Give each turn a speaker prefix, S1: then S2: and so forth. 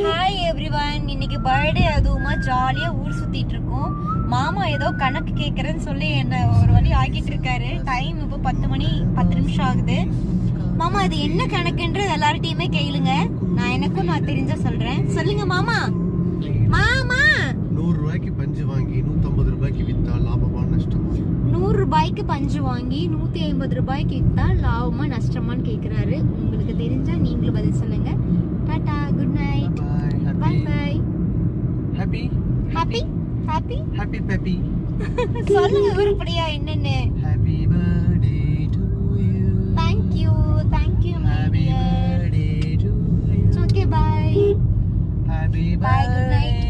S1: Hi everyone, இன்னைக்கு birthday, அதுவுமா ஜாலியா ஊர் சுத்திட்டு இருக்கோம். மாமா ஏதோ கணக்கு கேக்குறேன்னு சொல்லி என்ன ஒரு வழி ஆக்கிட்டு இருக்காரு. டைம் இப்போ 10 மணி 10 நிமிஷம் ஆகுது. மாமா இது என்ன கணக்குன்றது எல்லார்ட்டையுமே கேளுங்க. நான் தெரிஞ்சா சொல்றேன். சொல்லுங்க மாமா. மாமா
S2: 100 ரூபாய்க்கு பஞ்சு வாங்கி 150 ரூபாய்க்கு வித்தா லாபமா நஷ்டமா?
S1: 100 ரூபாய்க்கு பஞ்சு வாங்கி 150 ரூபாய்க்கு வித்தா லாபமா நஷ்டமான்னு கேக்குறாரு. உங்களுக்கு தெரிஞ்சா நீங்களும் பதில் சொல்லுங்க. Tata, good night, bye bye.
S2: Happy
S1: happy happy
S2: happy baby.
S1: சொல்லுங்க உருப்படியா என்னன்னு.
S2: Happy birthday to you.
S1: Thank you my
S2: happy
S1: dear.
S2: Birthday to you.
S1: Okay, bye.
S2: Happy
S1: Bye, good night.